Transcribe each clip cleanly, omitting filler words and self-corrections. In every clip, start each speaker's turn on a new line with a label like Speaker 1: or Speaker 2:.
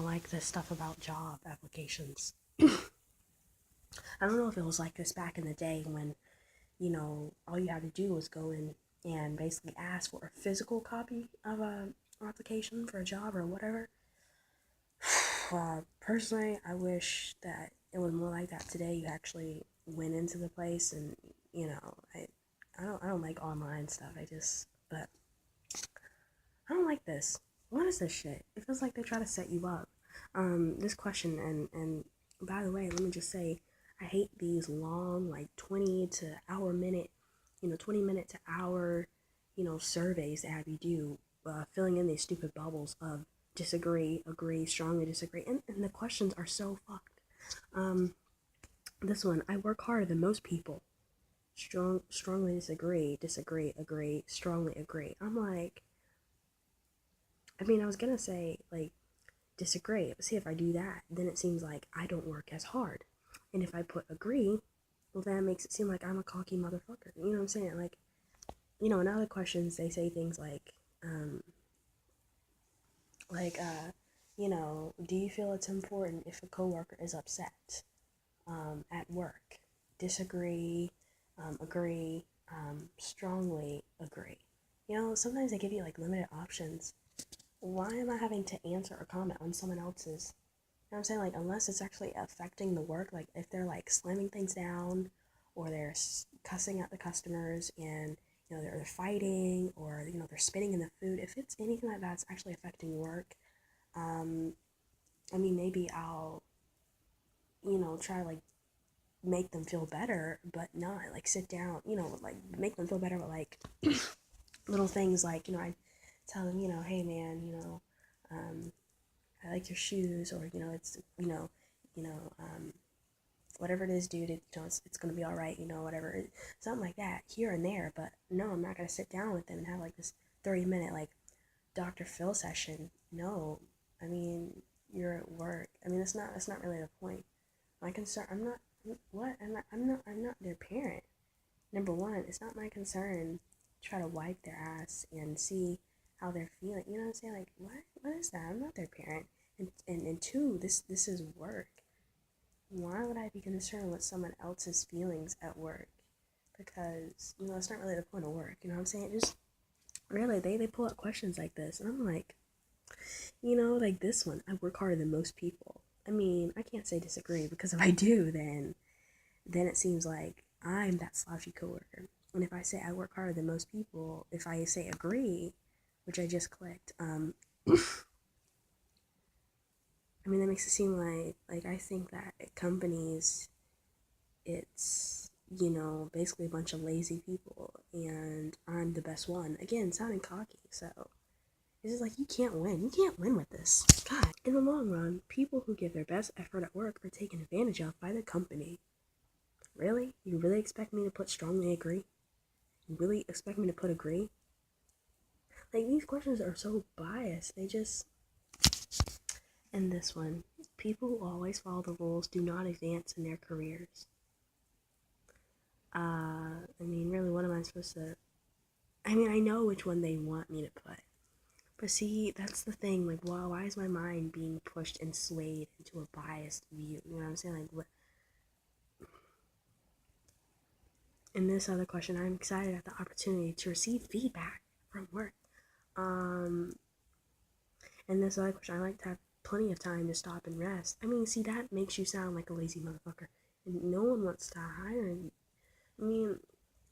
Speaker 1: like this stuff about job applications. I don't know if it was like this back in the day when, all you had to do was go in and basically ask for a physical copy of a application for a job or whatever. Personally, I wish that it was more like that today. You actually went into the place and, I don't like online stuff. But I don't like this. What is this shit? It feels like they try to set you up. This question, and by the way, let me just say, I hate these long, like 20 to hour minute, 20-minute to hour, surveys that have you do, filling in these stupid bubbles of disagree, agree, strongly disagree, and the questions are so fucked. This one, I work harder than most people. Strongly disagree, disagree, agree, strongly agree. I'm like, I was gonna say, like, disagree, but see, if I do that, then it seems like I don't work as hard. And if I put agree, well, then it makes it seem like I'm a cocky motherfucker. You know what I'm saying? Like, in other questions, they say things um, like, do you feel it's important if a coworker is upset at work? Disagree, agree, strongly agree. Sometimes they give you like limited options. Why am I having to answer or comment on someone else's? You know what I'm saying? Like, unless it's actually affecting the work, like if they're like slamming things down or they're cussing at the customers and, they're fighting or, they're spitting in the food. If it's anything like that's actually affecting work, um, maybe I'll, try to like make them feel better, but not like sit down, like make them feel better with like little things like, I tell them, hey man, um, I like your shoes, or it's whatever it is, dude. It's gonna be all right, whatever, something like that here and there. But no, I'm not gonna sit down with them and have like this 30-minute like Dr. Phil session. No, I mean you're at work. That's not really the point. My concern. I'm not. What? I'm not their parent. Number one, it's not my concern to try to wipe their ass and see how they're feeling. You know what I'm saying? Like, what is that? I'm not their parent. And two, this is work. Why would I be concerned with someone else's feelings at work? Because, it's not really the point of work. You know what I'm saying? Just really, they pull out questions like this, and I'm like, like this one, I work harder than most people. I can't say disagree, because if I do, then it seems like I'm that slouchy coworker. And if I say I work harder than most people, if I say agree, which I just clicked, that makes it seem like I think that at companies, it's, basically a bunch of lazy people, and I'm the best one. Again, sounding cocky, so it's just like, you can't win. You can't win with this. God. In the long run, people who give their best effort at work are taken advantage of by the company. Really? You really expect me to put strongly agree? You really expect me to put agree? Like, these questions are so biased. They just. And this one, people who always follow the rules do not advance in their careers. Really, what am I supposed to. I know which one they want me to put. But see, that's the thing. Like, why is my mind being pushed and swayed into a biased view? You know what I'm saying? Like, what? In this other question, I'm excited at the opportunity to receive feedback from work. Um, and this other question, I like to have plenty of time to stop and rest. See, that makes you sound like a lazy motherfucker, and no one wants to hire you. I mean,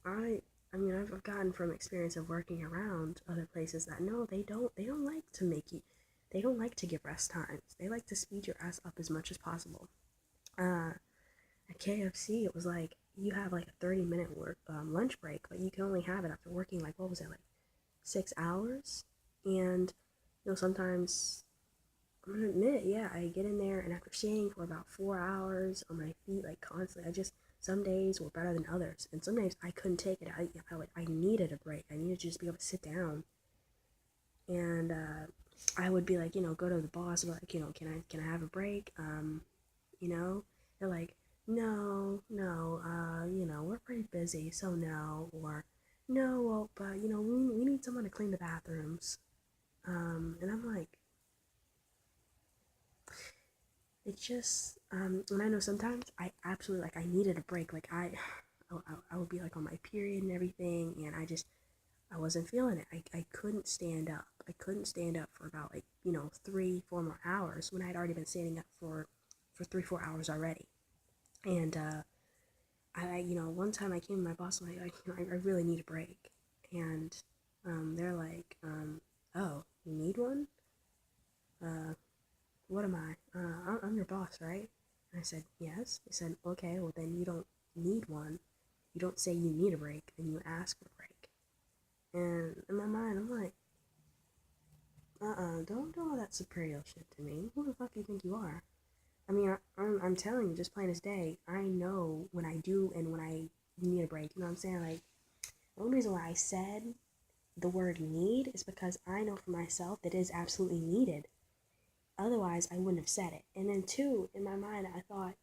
Speaker 1: I, I've gotten from experience of working around other places that no, they don't like to make you, they don't like to give rest times. They like to speed your ass up as much as possible. At KFC, it was like you have like a 30-minute lunch break, but you can only have it after working like, what was it, like 6 hours? And sometimes I'm gonna admit, yeah, I get in there and after sitting for about 4 hours on my feet, like constantly, some days were better than others, and some days I couldn't take it. I needed a break. I needed to just be able to sit down, and I would be like, go to the boss, and be like, can I have a break? You know, they're like, no, no, we're pretty busy, so no, or no, well, but we need someone to clean the bathrooms, and I'm like, it's just, and I know sometimes I absolutely, like, I needed a break. Like, I would be, like, on my period and everything, and I wasn't feeling it. I couldn't stand up. I couldn't stand up for about, like, 3-4 more hours when I'd already been standing up for 3-4 hours already. And, one time I came to my boss and I really need a break. And, they're like, oh, you need one? Uh, what am I? I'm your boss, right? And I said, yes. They said, okay, well then you don't need one. You don't say you need a break, then you ask for a break. And in my mind, I'm like, don't do all that superior shit to me. Who the fuck do you think you are? I mean, I'm telling you, just plain as day, I know when I do and when I need a break. You know what I'm saying? Like, the only reason why I said the word need is because I know for myself that it is absolutely needed. Otherwise, I wouldn't have said it. And then, two, in my mind, I thought,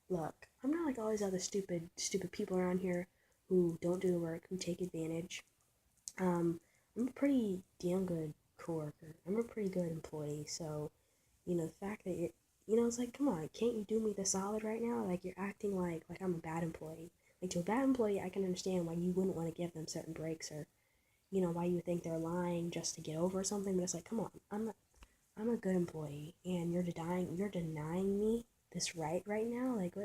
Speaker 1: look, I'm not like all these other stupid people around here who don't do the work, who take advantage. I'm a pretty damn good coworker. I'm a pretty good employee. So, the fact that it's like, come on, can't you do me the solid right now? Like, you're acting like I'm a bad employee. Like, to a bad employee, I can understand why you wouldn't want to give them certain breaks, or, why you think they're lying just to get over something. But it's like, come on, I'm a good employee, and you're denying me this right now. Like,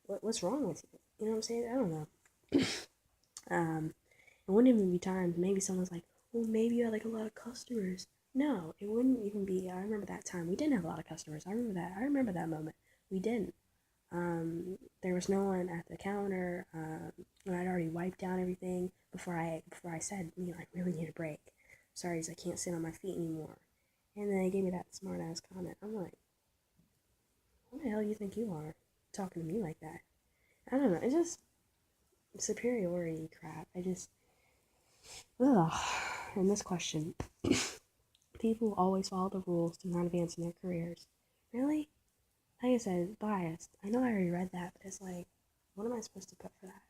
Speaker 1: what's wrong with you? You know what I'm saying? I don't know. It wouldn't even be times maybe someone's like, well, maybe you had like a lot of customers. No, it wouldn't even be. I remember that time we didn't have a lot of customers. I remember that. I remember that moment. We didn't. There was no one at the counter. When I'd already wiped down everything before I said, I really need a break. Sorry, I can't sit on my feet anymore. And then they gave me that smart ass comment. I'm like, what the hell do you think you are, talking to me like that? I don't know. It's just superiority crap. Ugh. And this question: people who always follow the rules do not advance in their careers. Really? Like I said, biased. I know I already read that, but it's like, what am I supposed to put for that?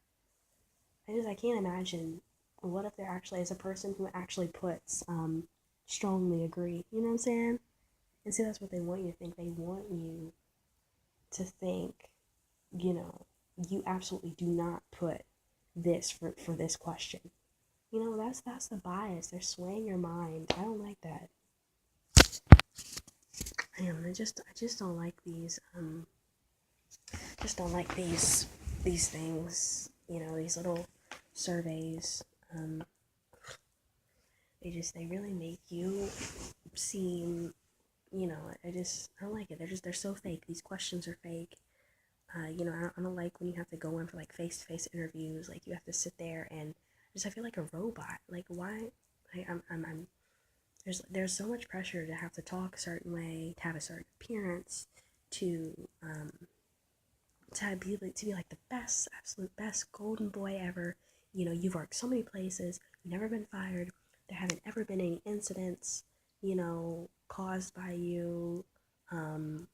Speaker 1: I can't imagine. What if there actually is a person who actually puts strongly agree? You know what I'm saying? And see, that's what they want you to think. They want you to think, you absolutely do not put this for this question. That's the bias. They're swaying your mind. I don't like that. I just don't like these just don't like these things, these little surveys. Um they really make you seem, I don't like it. They're so fake. These questions are fake. I don't like when you have to go in for like face-to-face interviews. Like, you have to sit there and I feel like a robot. Like, why? I'm there's so much pressure to have to talk a certain way, to have a certain appearance, to to be like the best, absolute best golden boy ever. You've worked so many places, you've never been fired, there haven't ever been any incidents, caused by you. Um,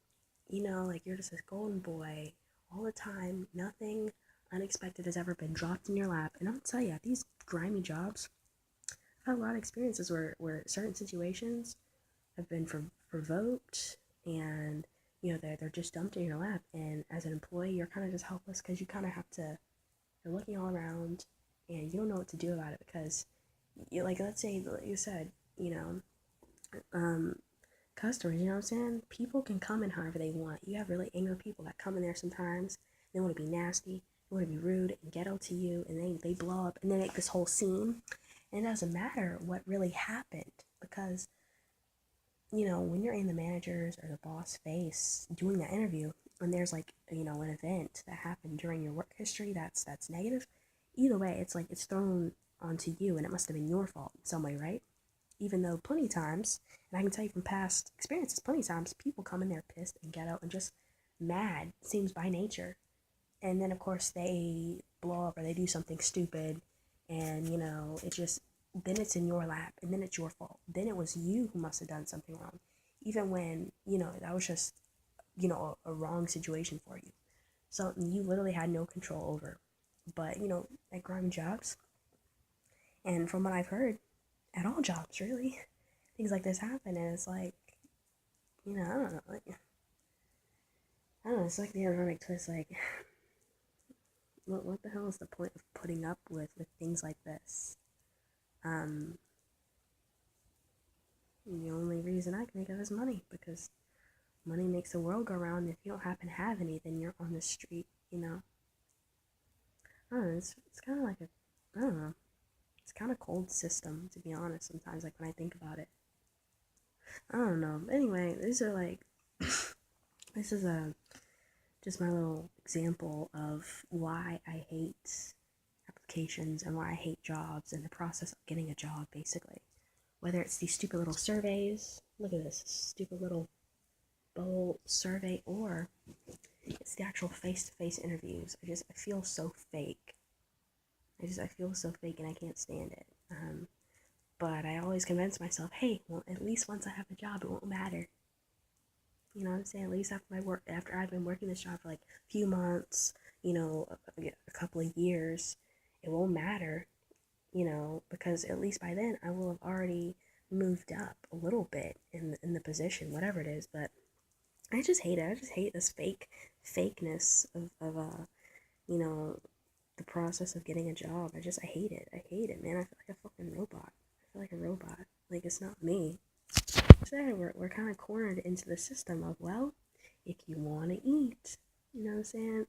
Speaker 1: like, you're just this golden boy all the time. Nothing unexpected has ever been dropped in your lap. And I'll tell you, at these grimy jobs, I've had a lot of experiences where certain situations have been provoked, and they're just dumped in your lap, and as an employee you're kind of just helpless because you kind of have to, you're looking all around and you don't know what to do about it because like, let's say, like you said, um customers, you know what I'm saying, people can come in however they want. You have really angry people that come in there sometimes. They want to be nasty, they want to be rude and ghetto to you, and they blow up and they make this whole scene, and it doesn't matter what really happened because when you're in the manager's or the boss face doing that interview, and there's like, an event that happened during your work history that's negative, either way, it's like it's thrown onto you and it must have been your fault in some way, right? Even though plenty of times, and I can tell you from past experiences, plenty of times people come in there pissed and get out and just mad, seems by nature. And then, of course, they blow up or they do something stupid, and it just, then it's in your lap, and then it's your fault. Then it was you who must have done something wrong, even when that was just a wrong situation for you, something you literally had no control over. But at grimy jobs, and from what I've heard, at all jobs really, things like this happen, and it's like, I don't know, like, I don't know, it's like the ironic twist, like, what the hell is the point of putting up with things like this? Um, the only reason I can think of is money, because money makes the world go round. If you don't happen to have any, then you're on the street, you know? I don't know, it's kind of like I don't know, it's kind of cold system, to be honest, sometimes, like, when I think about it. I don't know. Anyway, these are like, this is just my little example of why I hate applications and why I hate jobs and the process of getting a job, basically. Whether it's these stupid little surveys, look at this stupid little bowl survey, or it's the actual face-to-face interviews. I feel so fake. I feel so fake, and I can't stand it. But I always convince myself, hey, well, at least once I have a job, it won't matter. You know what I'm saying? At least after I've been working this job for like a few months, a couple of years, it won't matter, because at least by then I will have already moved up a little bit in the position, whatever it is. But I just hate it. I just hate this fakeness of you know, the process of getting a job. I hate it. I hate it, man. I feel like a fucking robot. I feel like a robot. Like, it's not me. So we're kind of cornered into the system of, well, if you want to eat, you know what I'm saying?